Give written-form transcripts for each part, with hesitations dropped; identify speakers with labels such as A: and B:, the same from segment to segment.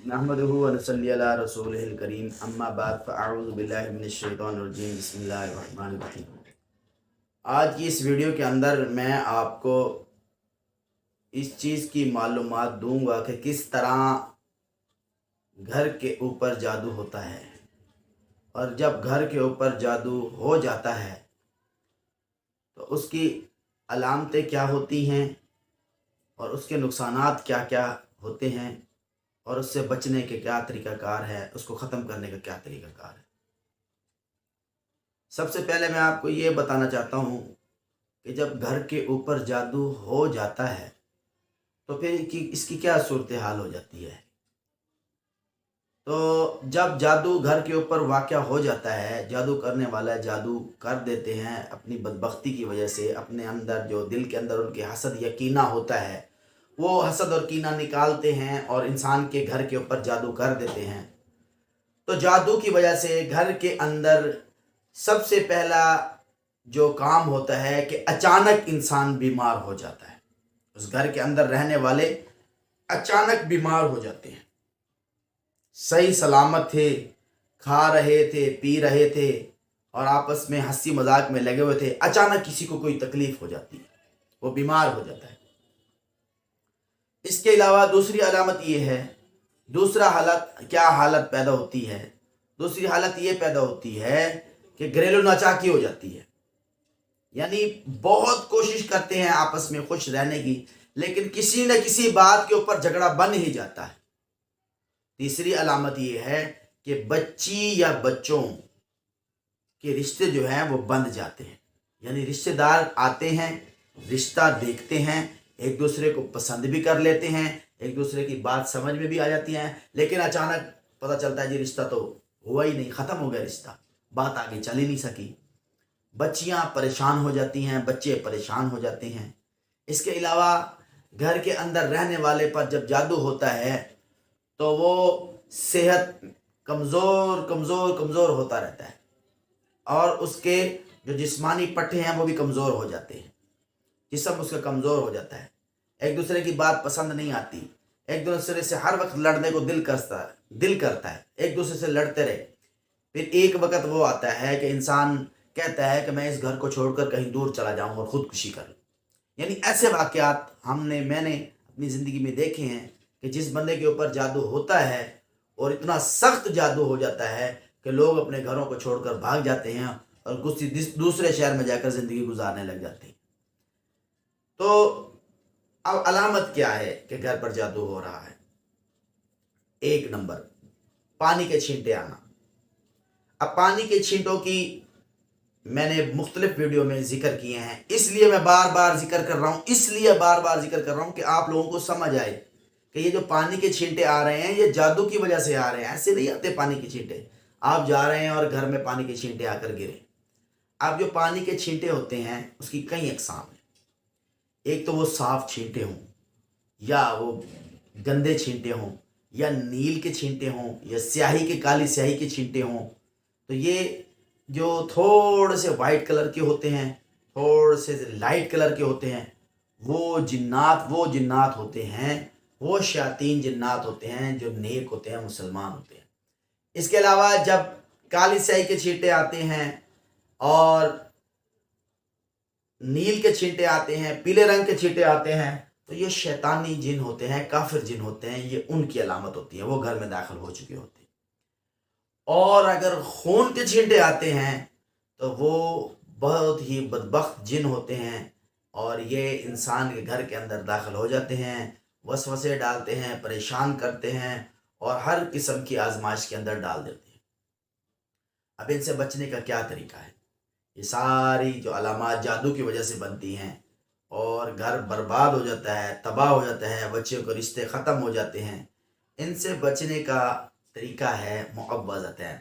A: नहमदुहु व नसल्ली अला रसूलिहिल करीम अम्मा बाद फ़अऊज़ु बिल्लाहि मिनश शैतानिर रजीम बिस्मिल्लाहिर रहमानिर रहीम। आज की इस वीडियो के अंदर मैं आपको इस चीज़ की मालूमात दूंगा कि किस तरह घर के ऊपर जादू होता है, और जब घर के ऊपर जादू हो जाता है तो उसकी अलामतें क्या होती हैं और उसके नुकसानात क्या क्या होते हैं, और उससे बचने के क्या तरीक़ाकार है, उसको ख़त्म करने का क्या तरीक़ाकार है। सबसे पहले मैं आपको ये बताना चाहता हूँ कि जब घर के ऊपर जादू हो जाता है तो फिर इसकी क्या सूरत हाल हो जाती है। तो जब जादू घर के ऊपर वाक़या हो जाता है, जादू करने वाला जादू कर देते हैं अपनी बदबख्ती की वजह से, अपने अंदर जो दिल के अंदर उनके हसद या कीना होता है वो हसद और कीना निकालते हैं और इंसान के घर के ऊपर जादू कर देते हैं। तो जादू की वजह से घर के अंदर सबसे पहला जो काम होता है कि अचानक इंसान बीमार हो जाता है। उस घर के अंदर रहने वाले अचानक बीमार हो जाते हैं। सही सलामत थे, खा रहे थे, पी रहे थे और आपस में हंसी मजाक में लगे हुए थे, अचानक किसी को कोई तकलीफ हो जाती है, वो बीमार हो जाता है। इसके अलावा दूसरी अलामत ये है, दूसरा हालत क्या हालत पैदा होती है, दूसरी हालत ये पैदा होती है कि घरेलू नाचाकी हो जाती है। यानी बहुत कोशिश करते हैं आपस में खुश रहने की, लेकिन किसी न किसी बात के ऊपर झगड़ा बन ही जाता है। तीसरी अलामत ये है कि बच्ची या बच्चों के रिश्ते जो हैं वो बंध जाते हैं। यानी रिश्तेदार आते हैं, रिश्ता देखते हैं, एक दूसरे को पसंद भी कर लेते हैं, एक दूसरे की बात समझ में भी आ जाती है, लेकिन अचानक पता चलता है जी रिश्ता तो हुआ ही नहीं, ख़त्म हो गया रिश्ता, बात आगे चल ही नहीं सकी। बच्चियां परेशान हो जाती हैं, बच्चे परेशान हो जाते हैं। इसके अलावा घर के अंदर रहने वाले पर जब जादू होता है तो वो सेहत कमज़ोर कमज़ोर कमज़ोर होता रहता है और उसके जो जिस्मानी पट्टे हैं वो भी कमज़ोर हो जाते हैं, जिस्म उसका कमज़ोर हो जाता है। एक दूसरे की बात पसंद नहीं आती, एक दूसरे से हर वक्त लड़ने को दिल करता है, एक दूसरे से लड़ते रहे। फिर एक वक्त वो आता है कि इंसान कहता है कि मैं इस घर को छोड़कर कहीं दूर चला जाऊं और ख़ुदकुशी कर लूं। यानी ऐसे वाक़यात मैंने अपनी ज़िंदगी में देखे हैं कि जिस बंदे के ऊपर जादू होता है और इतना सख्त जादू हो जाता है कि लोग अपने घरों को छोड़कर भाग जाते हैं और किसी दूसरे शहर में जाकर ज़िंदगी गुजारने लग जाते हैं। तो अब अलामत क्या है कि घर पर जादू हो रहा है। एक नंबर, पानी के छींटे आना। अब पानी के छींटों की मैंने मुख्तलिफ वीडियो में जिक्र किए हैं, इसलिए मैं बार बार जिक्र कर रहा हूँ कि आप लोगों को समझ आए कि ये जो पानी के छींटे आ रहे हैं ये जादू की वजह से आ रहे हैं। ऐसे नहीं आते पानी के छींटे, आप जा रहे हैं और घर में पानी के छींटे आकर गिरे। अब जो पानी के छींटे होते हैं उसकी कई अक़साम हैं। एक तो वो साफ छींटे हों या वो गंदे छींटे हों या नील के छींटे हों या स्याही के काली स्याही के छींटे हों। तो ये जो थोड़े से वाइट कलर के होते हैं, थोड़े से लाइट कलर के होते हैं, वो जिन्नात होते हैं, वो शयातीन जिन्नात होते हैं जो नेक होते हैं, मुसलमान होते हैं। इसके अलावा जब काली स्याही के छींटे आते हैं और नील के छींटे आते हैं, पीले रंग के छींटे आते हैं, तो ये शैतानी जिन होते हैं, काफिर जिन होते हैं, ये उनकी अलामत होती है, वो घर में दाखिल हो चुके होते हैं। और अगर खून के छींटे आते हैं तो वो बहुत ही बदबख्त जिन होते हैं और ये इंसान के घर के अंदर दाखिल हो जाते हैं, वसवसे डालते हैं, परेशान करते हैं और हर किस्म की आजमाइश के अंदर डाल देते हैं। अब इनसे बचने का क्या तरीका है। ये सारी जो अलामात जादू की वजह से बनती हैं और घर बर्बाद हो जाता है, तबाह हो जाता है, बच्चों के रिश्ते ख़त्म हो जाते हैं। इनसे बचने का तरीका है मुअव्वज़तैन,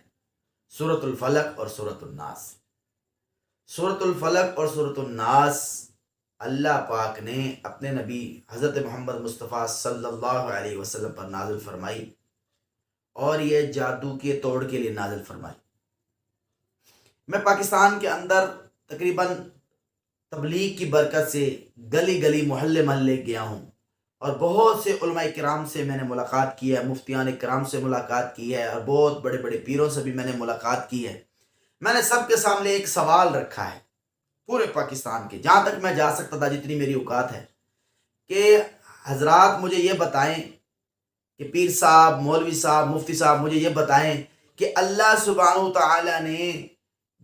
A: सूरतुल फलक और सूरतुन नास। सूरतुल फलक और सूरतुन नास अल्लाह पाक ने अपने नबी हज़रत मोहम्मद मुस्तफ़ा सल्लल्लाहु अलैहि वसल्लम पर नाज़िल फरमाई और ये जादू के तोड़ के लिए नाज़िल फरमाई। मैं पाकिस्तान के अंदर तकरीबन तबलीग की बरकत से गली गली मोहल्ले मोहल्ले गया हूँ اور بہت سے علماء کرام سے میں نے ملاقات کی ہے، مفتیان کرام سے ملاقات کی ہے، اور بہت بڑے بڑے پیروں سے بھی میں نے ملاقات کی ہے۔ میں نے سب کے سامنے ایک سوال رکھا ہے، پورے پاکستان کے، جہاں تک میں جا سکتا تھا، جتنی میری اوقات ہے، کہ حضرات مجھے یہ بتائیں کہ پیر صاحب، مولوی صاحب، مفتی صاحب مجھے یہ بتائیں کہ اللہ سبحانہ و تعالیٰ نے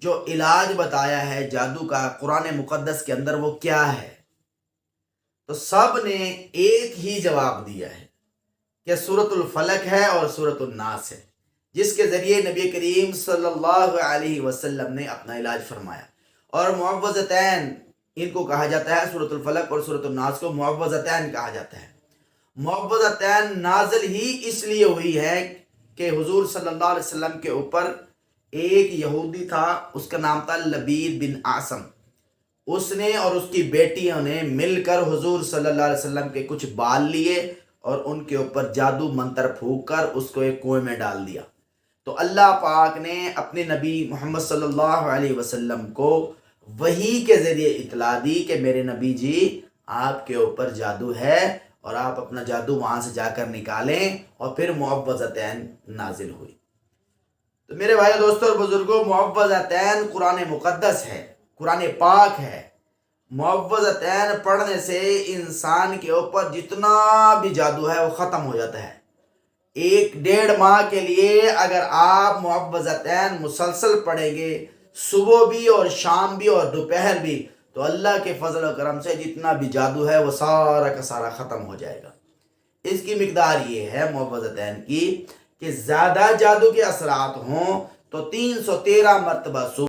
A: جو علاج بتایا ہے جادو کا قرآن مقدس کے اندر، وہ کیا ہے؟ تو سب نے ایک ہی جواب دیا ہے کہ سورۃ الفلق ہے اور سورۃ الناس ہے، جس کے ذریعے نبی کریم صلی اللہ علیہ وسلم نے اپنا علاج فرمایا۔ اور معوذتین ان کو کہا جاتا ہے، سورۃ الفلق اور سورۃ الناس کو معوذتین کہا جاتا ہے۔ معوذتین نازل ہی اس لیے ہوئی ہے کہ حضور صلی اللہ علیہ وسلم کے اوپر ایک یہودی تھا، اس کا نام تھا لبید بن عاصم۔ اس نے اور اس کی بیٹیوں نے مل کر حضور صلی اللہ علیہ وسلم کے کچھ بال لیے اور ان کے اوپر جادو منتر پھونک کر اس کو ایک کنویں میں ڈال دیا۔ تو اللہ پاک نے اپنے نبی محمد صلی اللہ علیہ وسلم کو وحی کے ذریعے اطلاع دی کہ میرے نبی جی آپ کے اوپر جادو ہے اور آپ اپنا جادو وہاں سے جا کر نکالیں، اور پھر معوذتین نازل ہوئی۔ تو میرے بھائی دوستوں اور بزرگوں، معوذتین قرآن مقدس ہے، قرآن پاک ہے۔ معوذتین پڑھنے سے انسان کے اوپر جتنا بھی جادو ہے وہ ختم ہو جاتا ہے۔ 1-1.5 ماہ کے لیے اگر آپ معوذتین مسلسل پڑھیں گے، صبح بھی اور شام بھی اور دوپہر بھی، تو اللہ کے فضل و کرم سے جتنا بھی جادو ہے وہ سارا کا سارا ختم ہو جائے گا۔ اس کی مقدار یہ ہے معوذتین کی کہ زیادہ جادو کے اثرات ہوں تو 313 مرتبہ صبح